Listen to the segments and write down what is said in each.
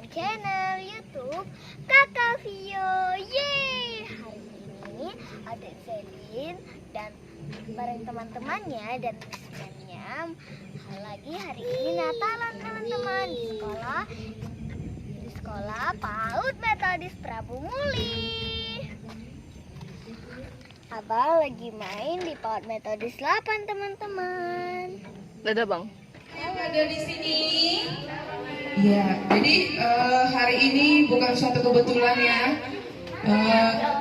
channel YouTube Kakak Vio. Yeay! Hari ini Adik Selin dan bareng teman-temannya dan teman-temannya lagi hari ini Natalan teman-teman di sekolah PAUD Metodis Prabu Muli. Abang lagi main di PAUD Metodis 8 teman-teman. Dadah bang. Yang ada di sini. Ya, jadi hari ini bukan suatu kebetulan ya.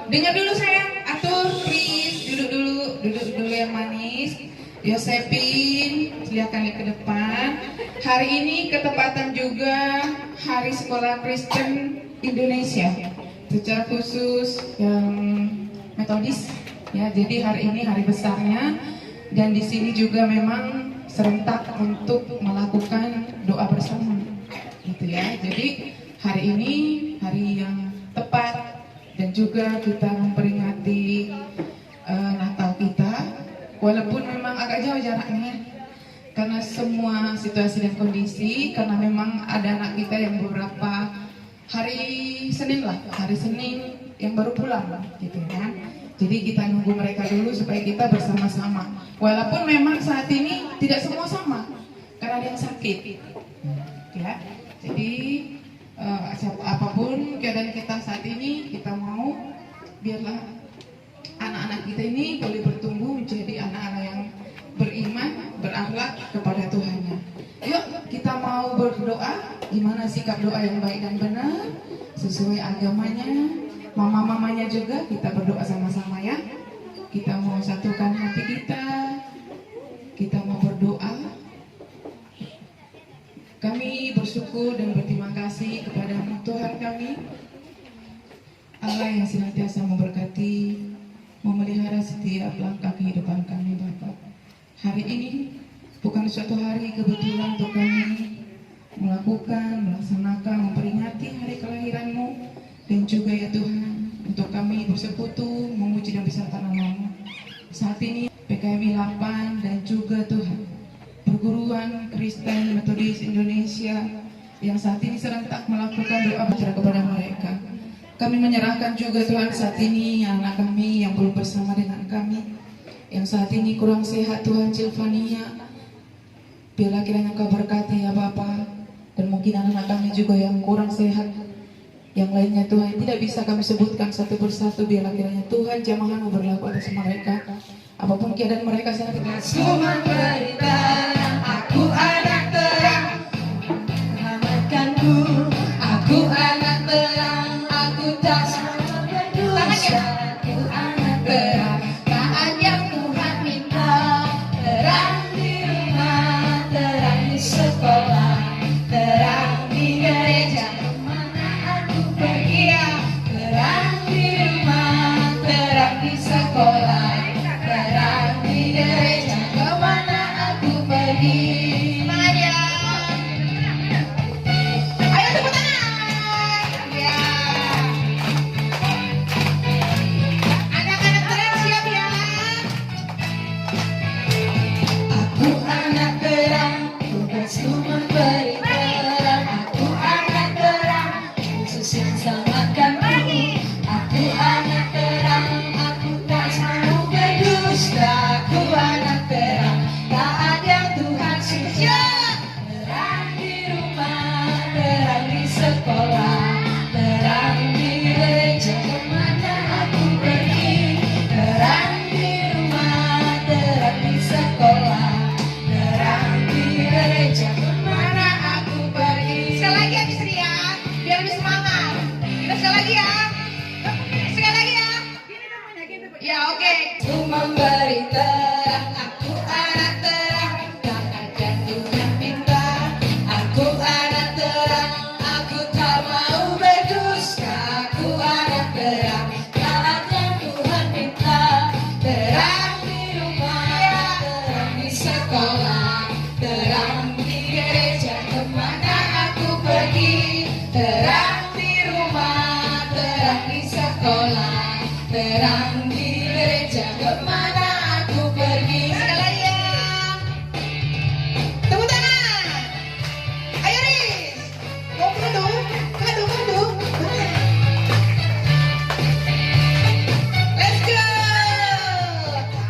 Dengar dulu sayang, atur please, duduk dulu yang manis. Yosepin, silakan lihat ke depan. Hari ini ketepatan juga Hari Sekolah Kristen Indonesia, secara khusus yang Metodis. Ya, jadi hari ini hari besarnya dan di sini juga memang serentak untuk melakukan doa bersama, gitu ya. Jadi hari ini hari yang tepat dan juga kita memperingati Natal kita, walaupun memang agak jauh jaraknya karena semua situasi dan kondisi, karena memang ada anak kita yang beberapa hari Senin yang baru pulang, gitu kan. Jadi kita nunggu mereka dulu supaya kita bersama-sama. Walaupun memang saat ini tidak semua sama, karena ada yang sakit. Ya, jadi apapun keadaan kita saat ini, kita mau biarlah anak-anak kita ini boleh bertumbuh menjadi anak-anak yang beriman, berakhlak kepada Tuhannya. Yuk kita mau berdoa. Gimana sikap doa yang baik dan benar sesuai agamanya. Mama-mamanya juga kita berdoa sama-sama ya. Kita mau satukan hati kita mau berdoa. Kami bersyukur dan berterima kasih kepada Tuhan kami, Allah yang senantiasa memberkati, memelihara setiap langkah kehidupan kami Bapa. Hari ini bukan suatu hari kebetulan untuk kami melaksanakan, memperingati hari kelahiran-Mu. Dan juga ya Tuhan, untuk kami bersekutu, memuji dan beserta nama-Mu. Saat ini PKMI 8 dan juga Tuhan, Perguruan Kristen Metodis Indonesia yang saat ini serentak melakukan doa bicara kepada mereka. Kami menyerahkan juga Tuhan saat ini anak kami yang belum bersama dengan kami, yang saat ini kurang sehat Tuhan, Silvania. Biarlah kiranya Engkau berkati ya Bapa, dan mungkin anak kami juga yang kurang sehat, yang lainnya Tuhan tidak bisa kami sebutkan satu persatu. Biarlah kiranya Tuhan jamah-Mu berlaku atas mereka, apapun keadaan mereka saat ini. Cuma berita, aku anak terang, selamatkanku, aku anak terang, aku tak sama berdosa, aku anak terang, taat yang Tuhan minta, terang di rumah, terang di sekolah, terang di gereja. Sekolah, terang di gereja, kemana Ku memberi terang, aku anak terang, tak ada Tuhan minta. Aku anak terang, aku tak mau berdusta. Aku anak terang, tak ada Tuhan minta. Terang di rumah, terang di sekolah, terang di gereja kemana aku pergi. Terang di rumah, terang di sekolah, terang di gereja kemana aku pergi. Sekali lagi ya. Tepuk tangan. Ayo Riz. Mau kado. Let's go.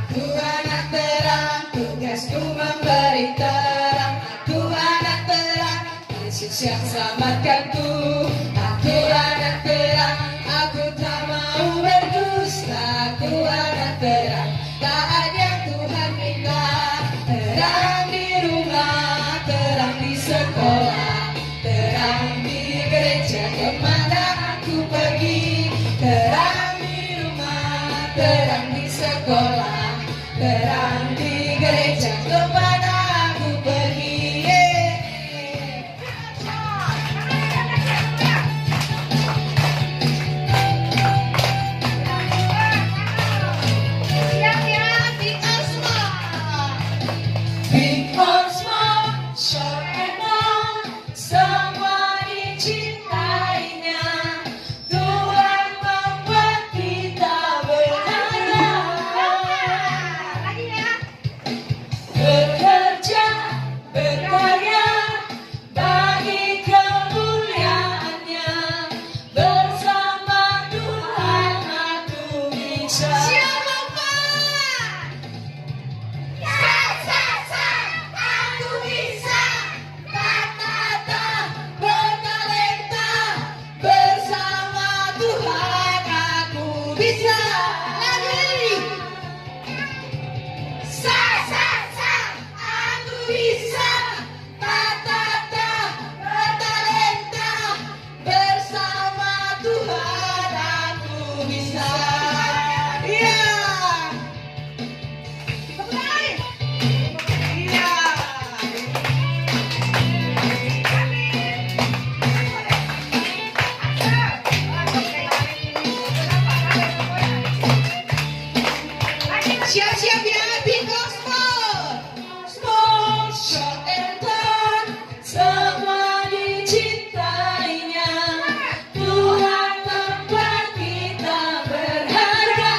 Aku anak terang, tugasku memberi terang. Aku anak terang, Yesus yang selamatkanku. Aku anak terang, aku tak mau berdusta. Aku anak terang, tak ada Tuhan minta. Terang di rumah, terang di sekolah, terang di gereja kemana aku pergi. Terang di rumah, terang di sekolah, terang di gereja kemana aku pergi. Siap ya, big or small. Big or small, short and long, semua dicintainya. Tuhan membuat kita berharga. Lagi ya. Bekerja, berkarya, bagi kemuliaannya. Bersama Tuhan aku bisa. Siapa aku bisa. Tak bertalenta. Bersama Tuhan aku bisa. Lagi. Aku bisa. Tak bertalenta. Bersama Tuhan aku bisa. Iya. Iya. Siap-siap ya, big or small. Small, short and tall, semua dicintainya. Tuhan membuat kita berharga.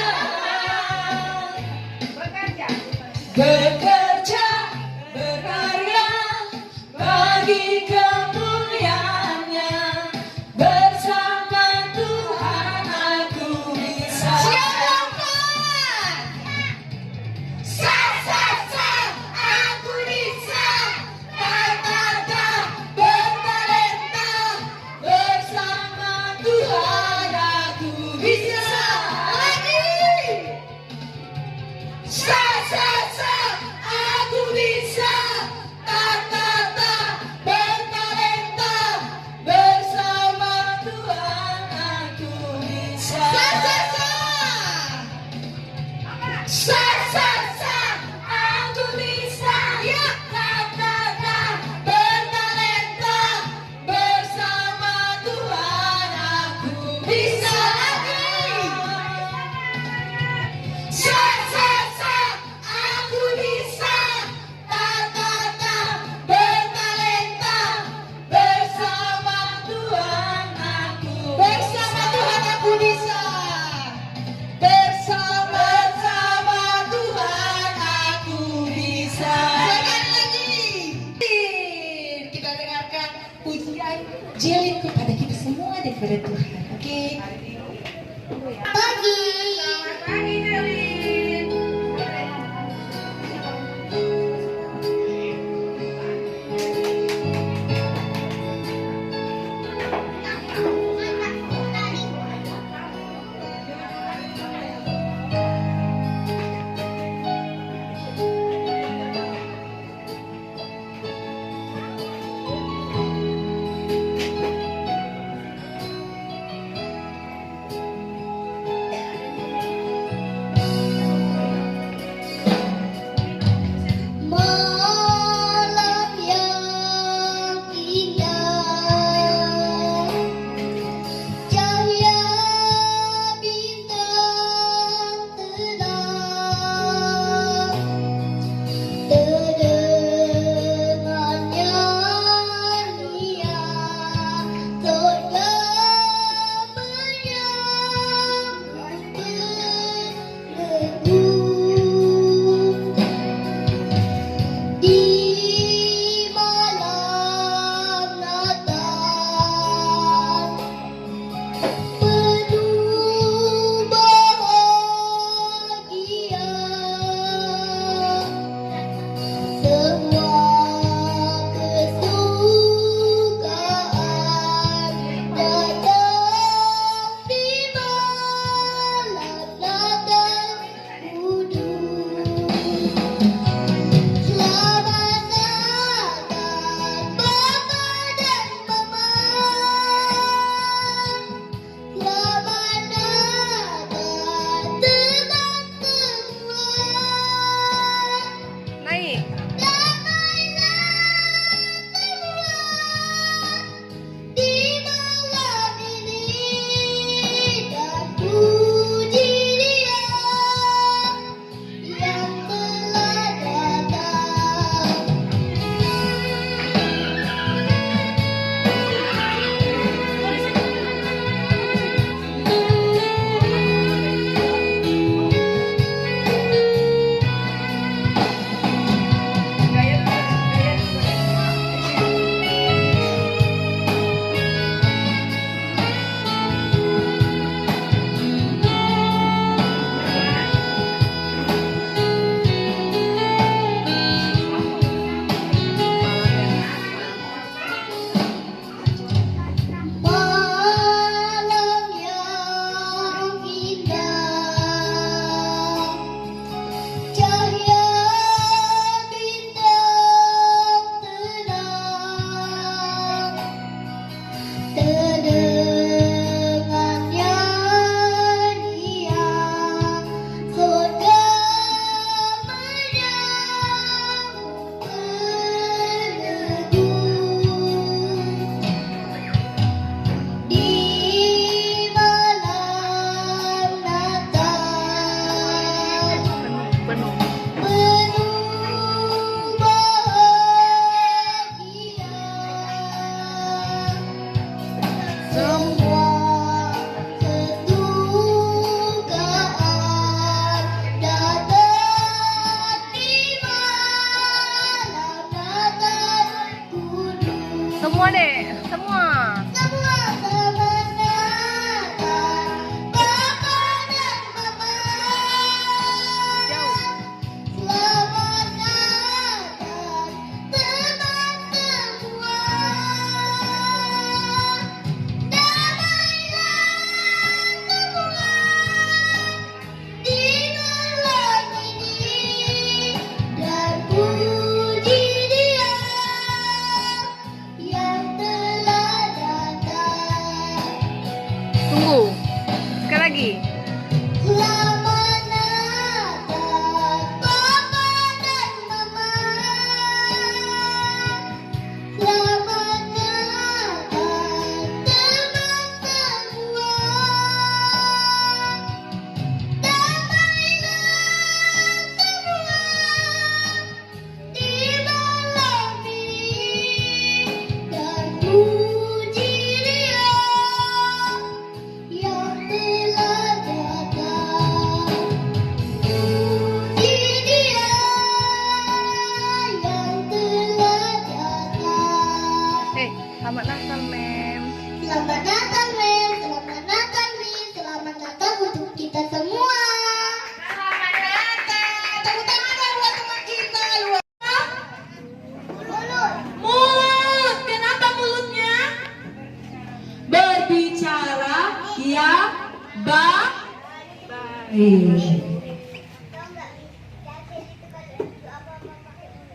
Bekerja, berkarya, bagi kemuliaannya. Bersama Tuhan aku bisa. Siapa? Aku bisa. Tak bertalenta. Bersama Tuhan aku bisa. Lagi. Aku bisa. Tak bertalenta. Bersama Tuhan aku bisa. Aku bisa. Ya. Tak bertalenta. Bersama Tuhan aku bisa. Aku bisa. Tak bertalenta. Bersama Tuhan aku. Bersama Tuhan aku bisa. Bersama Tuhan penuh. penuh bahagia. Semua kedukaan datang di malam Natal kudus. Semua deh, semua. Semua selamat Natal, Papa dan Mama. Jauh. Selamat Natal, teman semua. Damailah semua di malam ini, dan puji Dia yang telah datang. Tunggu. Sekali lagi. Selamat Natal, Papa dan Mama. Selamat Natal, teman semua. Damailah semua di malam ini, dan puji Dia yang telah datang. Puji Dia yang telah datang. Selamat Natal, Mem. Selamat Natal, Mem. Selamat Natal, Miss. Selamat Natal untuk kita semua. Selamat Natal. Tepuk tangan dong buat teman kita. Luar. Mulut. Mulut. Kenapa mulutnya? Berbicara yang baik. Tahu nggak, Miss? Yasin itu kalau nunjuk apa-apa pakai mulut.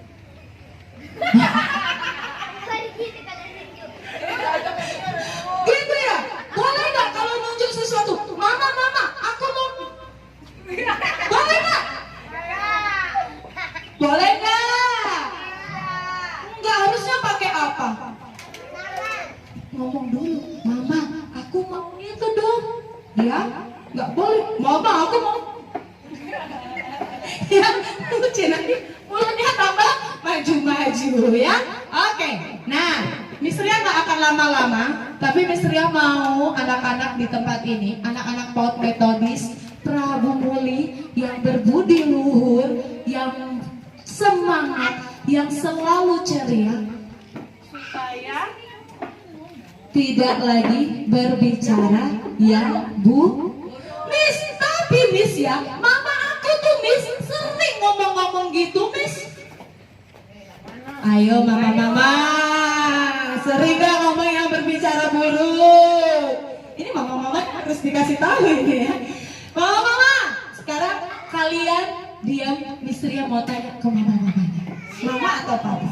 Hari gitu kalau nunjuk. Gitu ya? Boleh nggak kalau nunjuk sesuatu? Mama, aku mau. Boleh nggak? Boleh nggak? Nggak harusnya pakai apa? Ngomong dulu, Mama, aku mau itu dong. Ya, nggak boleh. Mama, aku mau. Ya, lucu nanti mulutnya tambah maju-maju ya. Oke, nah, Miss Ria nggak akan lama-lama, tapi Miss Ria mau anak-anak di tempat ini, anak-anak PAUD Metodis Prabu Muli yang berbudi luhur, yang semangat, yang selalu ceria, supaya tidak lagi berbicara yang Miss, tapi Miss ya, Mama aku tuh Miss sering ngomong-ngomong gitu Miss. Ayo Mama, sering gak ngomong yang berbicara buruk? Ini Mama harus dikasih tahu ini ya. Mama, sekarang kalian diam, Miss Ria mau tanya ke Mama-mamanya. Mama atau Papa?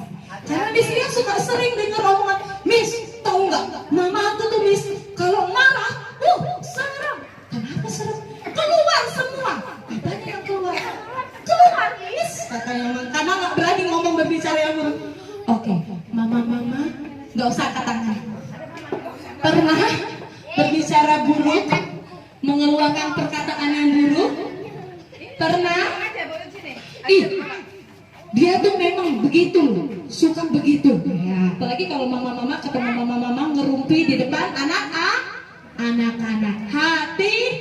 Karena Miss Ria suka sering dengar omongan, Miss, tahu nggak? Mama aku tuh Miss, kalau marah, serem. Kenapa serem? Keluar semua. Apanya yang keluar? Keluar, Miss. Katanya karena nggak berani ngomong berbicara yang buruk. Oke, Mama, nggak usah katakan. Pernah berbicara buruk, mengeluarkan perkataan yang buruk? Pernah? Ih, dia tuh memang begitu, suka begitu. Ya, apalagi kalau mama ketemu mama ngerumpi di depan anak-anak. Hati-hati,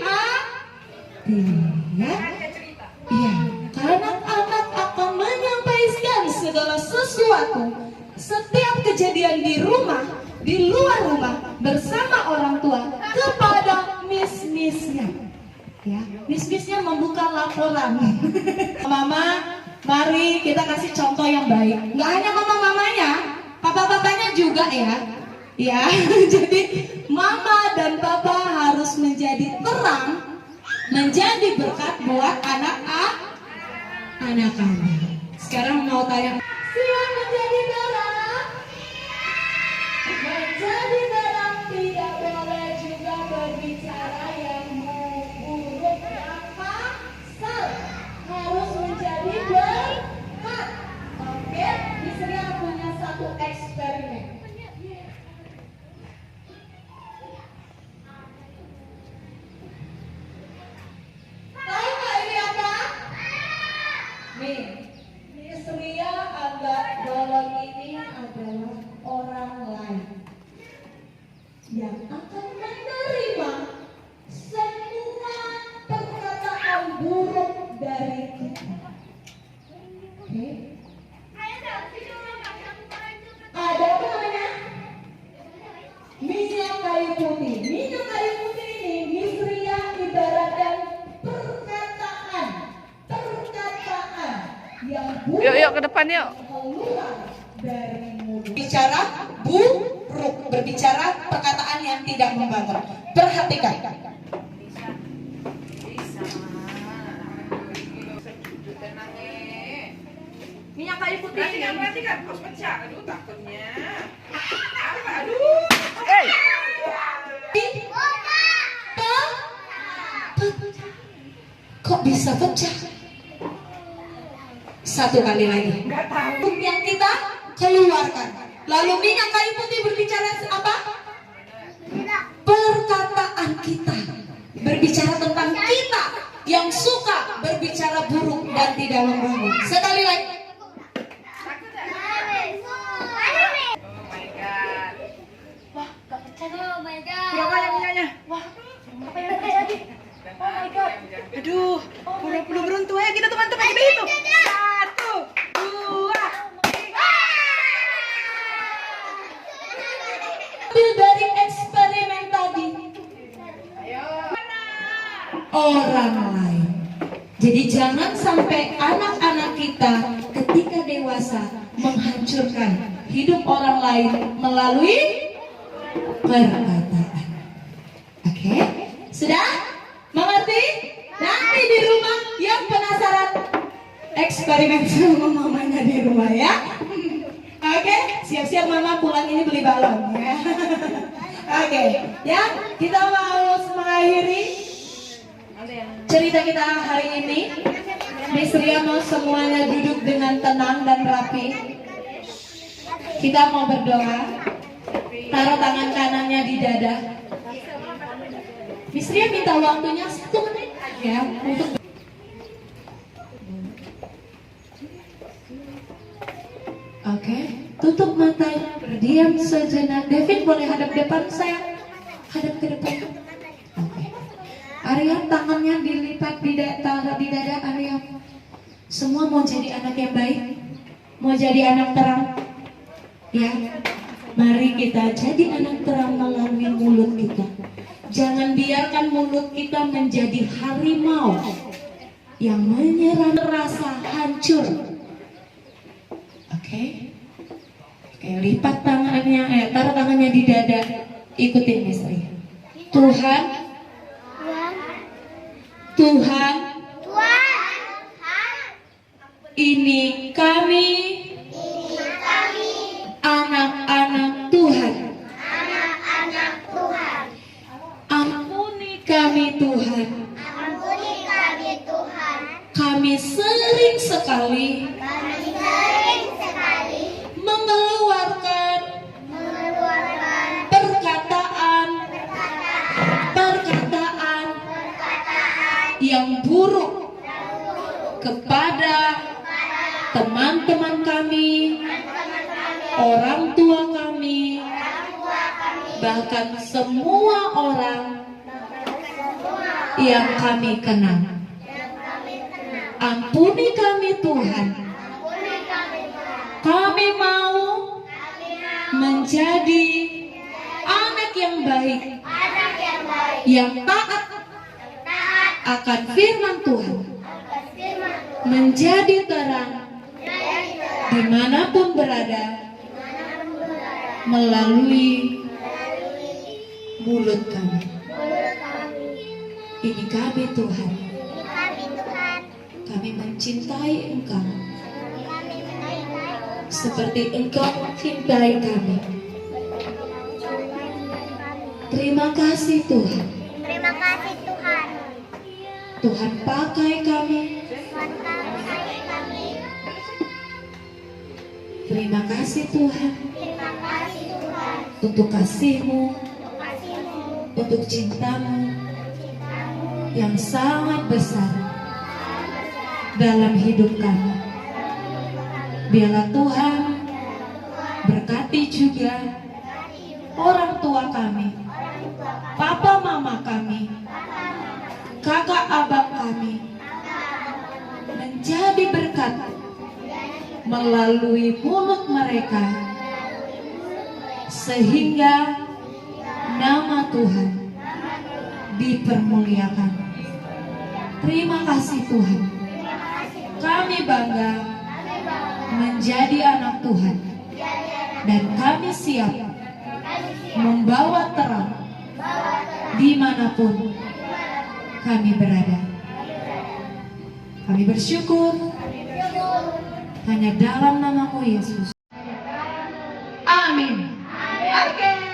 ya. Iya, karena anak akan menyampaikan segala sesuatu, setiap kejadian di rumah, di luar rumah, bersama orang tua kepada miss-missnya. Ya, miss-missnya membuka laporan. Mama, mari kita kasih contoh yang baik. Nggak hanya mama-mamanya, papa-papanya juga ya. Ya, jadi mama dan papa harus menjadi terang, menjadi berkat buat anak-anak. Sekarang mau tanya, siap menjadi terang? Menjadi terang tidak boleh juga berbicara yang buruk, yang kasar. Harus menjadi berkat. Oke, di sini punya satu eksperimen. Tahu nggak ini apa? akan menerima semua perkataan buruk dari kita. Oke? Ada apa namanya? Minyak kayu putih. Minyak kayu putih ini Misria ibaratkan perkataan yang buruk. Yuk ke depan yuk. Keluar dari mulut. Bicara buruk, berbicara perkataan yang tidak membangun. Perhatikan. Minyak kayu putih. Perhatikan, harus pecah. Aduh, takutnya. Apa? Aduh. Kok bisa pecah? Satu kali lagi. Yang kita keluarkan. Lalu minyak kayu putih berbicara apa? Perkataan kita. Berbicara tentang kita yang suka berbicara buruk dan tidak membangun. Sekali lagi. Oh my god. Berapa yang minyaknya? Apa yang terjadi? Oh my god. Aduh, belum beruntung ya kita teman-teman, kita hitung. 1, 2, 3. Ambil dari eksperimen tadi. Orang lain. Jadi jangan sampai anak-anak kita ketika dewasa menghancurkan hidup orang lain melalui perkataan. Oke? Sudah? Mengerti? Nanti di rumah yang penasaran eksperimen sama mamanya di rumah ya. Oke? Siap-siap mama pulang ini beli balon ya. Oke, ya kita mau mengakhiri cerita kita hari ini. Miss Ria mau semuanya duduk dengan tenang dan rapi. Kita mau berdoa. Taruh tangan kanannya di dada. Miss Ria minta waktunya 1 menit ya untuk Oke, tutup matanya, berdiam sejenak. David boleh hadap depan saya, hadap ke depan. Oke. Arya tangannya dilipat taruh di dada Arya. Semua mau jadi anak yang baik, mau jadi anak terang. Ya, mari kita jadi anak terang melalui mulut kita. Jangan biarkan mulut kita menjadi harimau yang menyerang rasa hancur. Oke, lipat tangannya, taruh tangannya di dada, ikutin istri. Tuhan, ini kami, anak-anak Tuhan. Ampuni kami Tuhan. Kami sering sekali mengeluarkan perkataan yang buruk kepada teman-teman kami, orang tua kami, bahkan semua orang yang kami kenal. Ampuni kami Tuhan. Kami mau menjadi anak yang baik, yang taat akan firman Tuhan, menjadi terang dimanapun berada melalui mulut kami. Ini kami Tuhan. Kami mencintai Engkau seperti Engkau mencintai kami. Terima kasih Tuhan. Tuhan pakai kami. Terima kasih Tuhan untuk kasih-Mu, untuk cinta-Mu yang sangat besar dalam hidup kami. Biarlah Tuhan berkati juga orang tua kami papa mama kami, kakak abang kami menjadi berkat melalui mulut mereka, sehingga nama Tuhan dipermuliakan. Terima kasih Tuhan, kami bangga menjadi anak Tuhan, dan kami siap membawa terang dimanapun kami berada. Kami bersyukur hanya dalam namamu Yesus. Amin. Oke.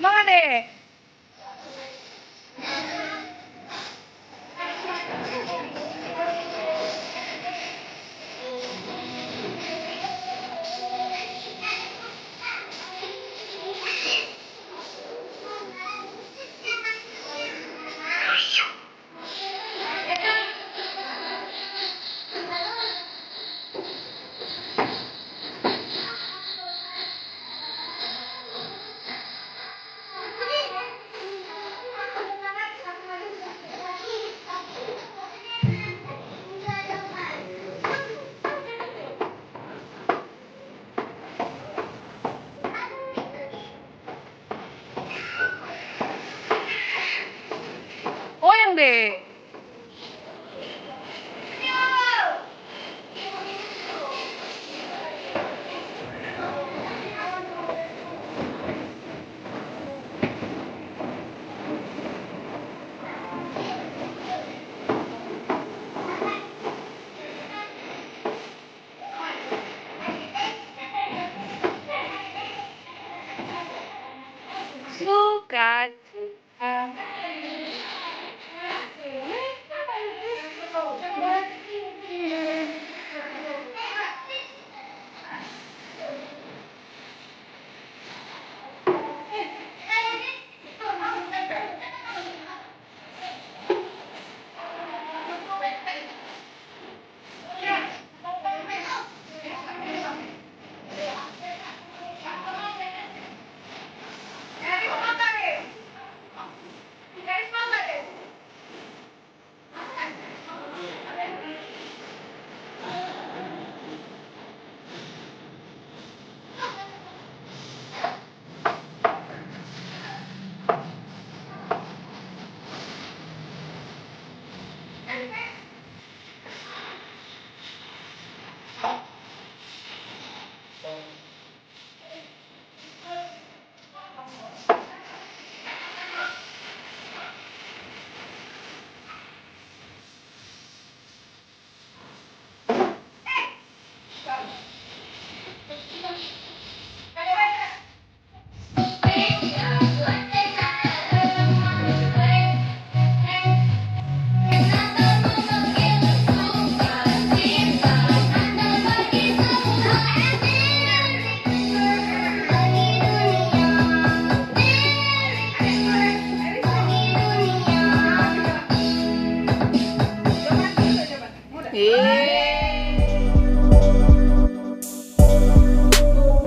Semangat deh. Goyang deh. Suka. Iya.